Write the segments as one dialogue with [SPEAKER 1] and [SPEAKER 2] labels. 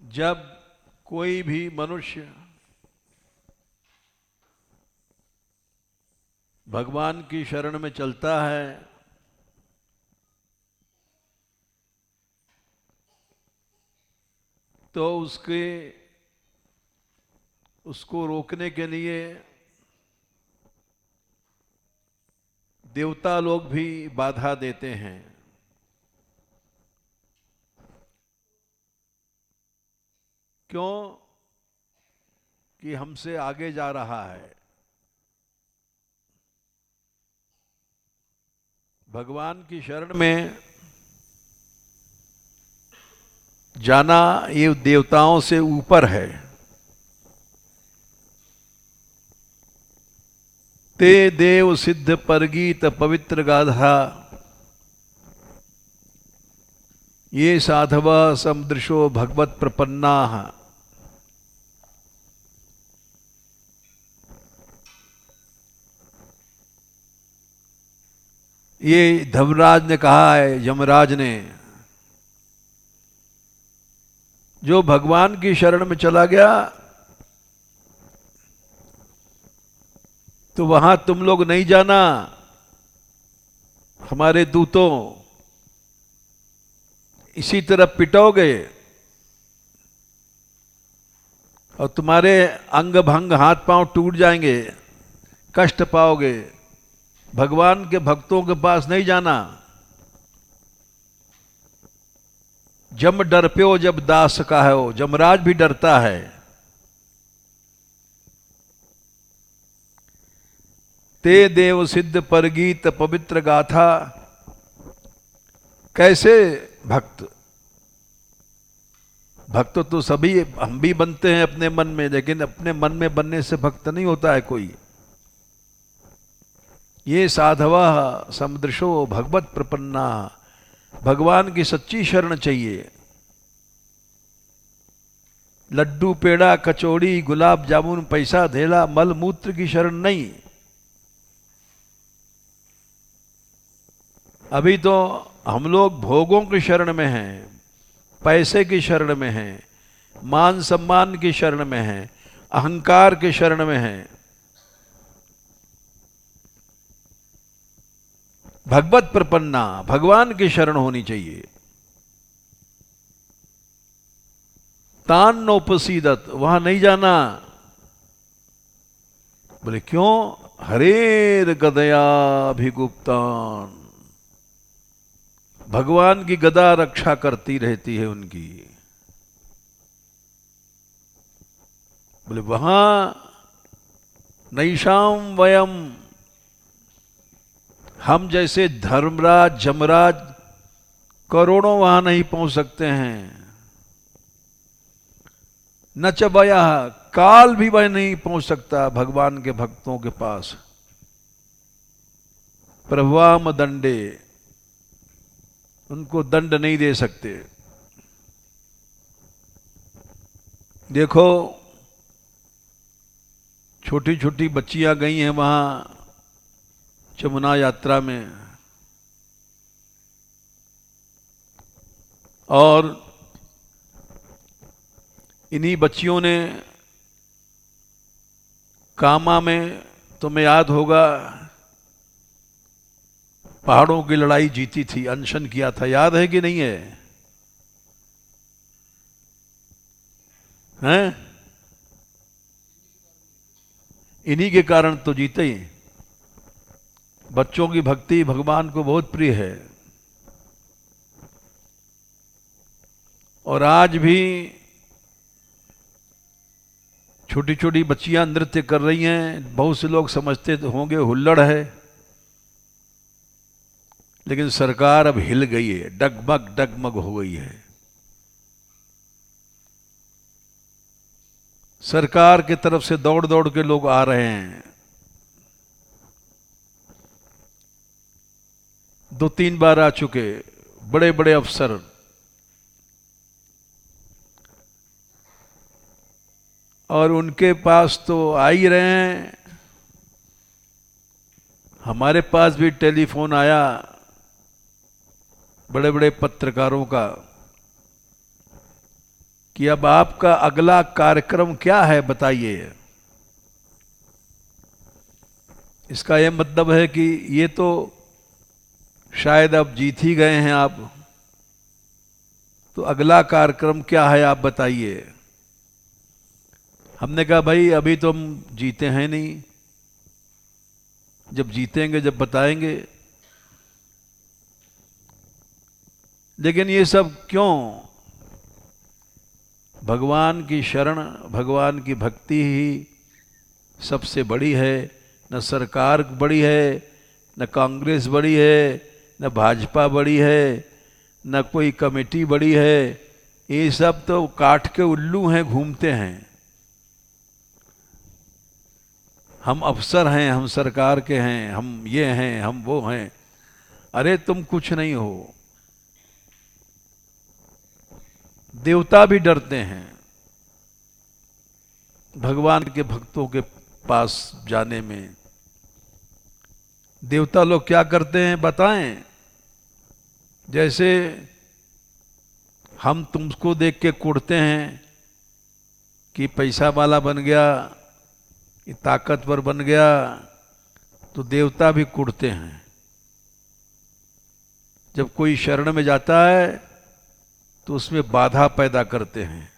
[SPEAKER 1] जब कोई भी मनुष्य भगवान की शरण में चलता है तो उसको रोकने के लिए देवता लोग भी बाधा देते हैं। क्यों? कि हमसे आगे जा रहा है। भगवान की शरण में जाना ये देवताओं से ऊपर है। ते देव सिद्ध परगीत पवित्र गाधा ये साधवा समुदृशो भगवत प्रपन्ना। ये धर्मराज ने कहा है, यमराज ने, जो भगवान की शरण में चला गया तो वहां तुम लोग नहीं जाना। हमारे दूतों इसी तरह पिटोगे और तुम्हारे अंग भंग हाथ पांव टूट जाएंगे, कष्ट पाओगे। भगवान के भक्तों के पास नहीं जाना। जम डर प्यो जब दास का है हो, जमराज भी डरता है। ते देव सिद्ध परगीत पवित्र गाथा। कैसे भक्त? भक्त तो सभी हम भी बनते हैं अपने मन में, लेकिन अपने मन में बनने से भक्त नहीं होता है कोई। ये साधवा समुदृशो भगवत प्रपन्ना। भगवान की सच्ची शरण चाहिए। लड्डू पेड़ा कचौड़ी गुलाब जामुन पैसा धेला मल मूत्र की शरण नहीं। अभी तो हम लोग भोगों की शरण में हैं, पैसे की शरण में हैं, मान सम्मान की शरण में हैं, अहंकार की शरण में हैं। भगवत प्रपन्ना, भगवान की शरण होनी चाहिए। तान नोपसीदत, वहां नहीं जाना। बोले क्यों? हरेर गदयाभिगुप्तान। भगवान की गदा रक्षा करती रहती है उनकी। बोले वहां नैषाम वयम, हम जैसे धर्मराज जमराज करोड़ों वहां नहीं पहुंच सकते हैं। न च वया, काल भी वह नहीं पहुंच सकता भगवान के भक्तों के पास। प्रभवाम दंडे, उनको दंड नहीं दे सकते। देखो छोटी छोटी बच्चियां गई हैं वहां यमुना यात्रा में, और इन्हीं बच्चियों ने कामा में, तुम्हें याद होगा, पहाड़ों की लड़ाई जीती थी, अनशन किया था। याद है कि नहीं है? हैं? इन्हीं के कारण तो जीते ही। बच्चों की भक्ति भगवान को बहुत प्रिय है। और आज भी छोटी छोटी बच्चियां नृत्य कर रही हैं। बहुत से लोग समझते होंगे हुल्लड़ है, लेकिन सरकार अब हिल गई है, डगमग डगमग हो गई है। सरकार की तरफ से दौड़ दौड़ के लोग आ रहे हैं। 2-3 बार आ चुके बड़े बड़े अफसर। और उनके पास तो आ ही रहे हैं। हमारे पास भी टेलीफोन आया बड़े बड़े पत्रकारों का कि अब आपका अगला कार्यक्रम क्या है बताइए। इसका यह मतलब है कि ये तो शायद अब जीत ही गए हैं आप, तो अगला कार्यक्रम क्या है आप बताइए। हमने कहा भाई अभी तो हम जीते हैं नहीं, जब जीतेंगे जब बताएंगे। लेकिन ये सब क्यों? भगवान की शरण, भगवान की भक्ति ही सबसे बड़ी है। न सरकार बड़ी है, न कांग्रेस बड़ी है, न भाजपा बड़ी है, न कोई कमेटी बड़ी है। ये सब तो काठ के उल्लू हैं, घूमते हैं। हम अफसर हैं, हम सरकार के हैं, हम ये हैं, हम वो हैं। अरे तुम कुछ नहीं हो। देवता भी डरते हैं भगवान के भक्तों के पास जाने में। देवता लोग क्या करते हैं बताएं? जैसे हम तुमको देख के कुढ़ते हैं कि पैसा वाला बन गया, ये ताकतवर बन गया, तो देवता भी कुढ़ते हैं। जब कोई शरण में जाता है तो उसमें बाधा पैदा करते हैं।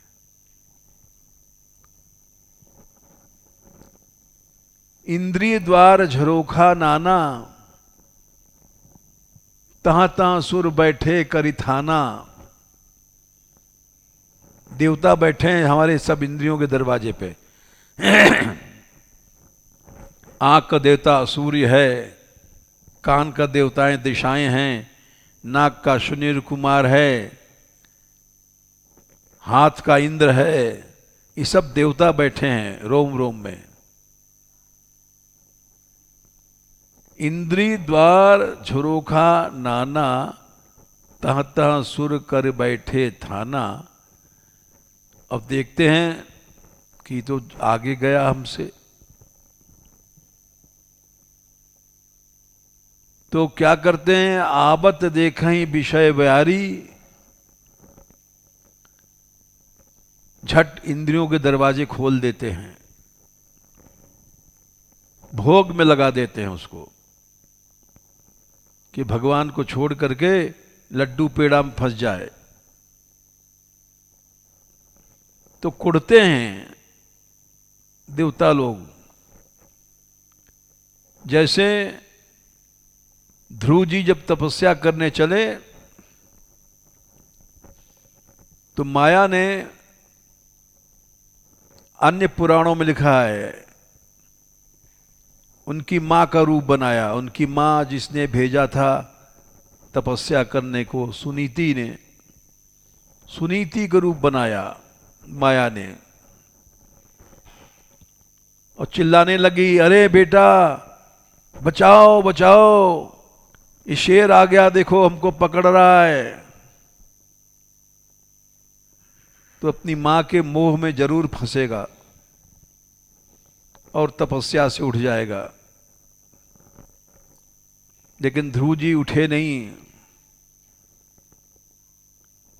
[SPEAKER 1] इंद्रिय द्वार झरोखा नाना, तहां तहां सुर बैठे करिथाना। देवता बैठे हैं हमारे सब इंद्रियों के दरवाजे पे। आंख का देवता सूर्य है, कान का देवताएं दिशाएं हैं, नाक का सुनील कुमार है, हाथ का इंद्र है। ये सब देवता बैठे हैं रोम रोम में। इंद्री द्वार झरोखा नाना, तह तह सुर कर बैठे थाना। अब देखते हैं कि तो आगे गया हमसे, तो क्या करते हैं? आवत देखें विषय ब्यारी, झट इंद्रियों के दरवाजे खोल देते हैं, भोग में लगा देते हैं उसको कि भगवान को छोड़ करके लड्डू पेड़ा में फंस जाए। तो कुढ़ते हैं देवता लोग। जैसे ध्रुव जी जब तपस्या करने चले तो माया ने, अन्य पुराणों में लिखा है, उनकी मां का रूप बनाया। उनकी मां जिसने भेजा था तपस्या करने को, सुनीति ने, सुनीति का रूप बनाया माया ने, और चिल्लाने लगी, अरे बेटा बचाओ बचाओ, ये शेर आ गया, देखो हमको पकड़ रहा है। तो अपनी मां के मोह में जरूर फंसेगा और तपस्या से उठ जाएगा। लेकिन ध्रुव जी उठे नहीं।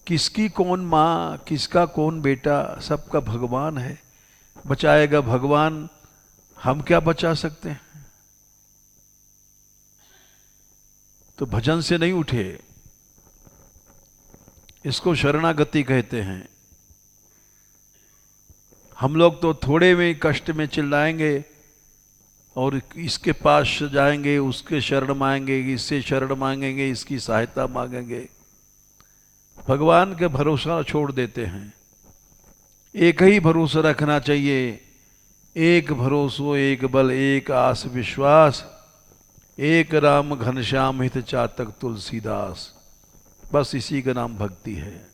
[SPEAKER 1] किसकी कौन मां, किसका कौन बेटा, सबका भगवान है, बचाएगा भगवान, हम क्या बचा सकते हैं। तो भजन से नहीं उठे। इसको शरणागति कहते हैं। हम लोग तो थोड़े में कष्ट में चिल्लाएंगे और इसके पास जाएंगे, उसके शरण मांगेंगे, इससे शरण मांगेंगे, इसकी सहायता मांगेंगे। भगवान के भरोसा छोड़ देते हैं। एक ही भरोसा रखना चाहिए, एक भरोसो एक बल एक आस विश्वास, एक राम घनश्याम हित चातक तुलसीदास। बस इसी का नाम भक्ति है।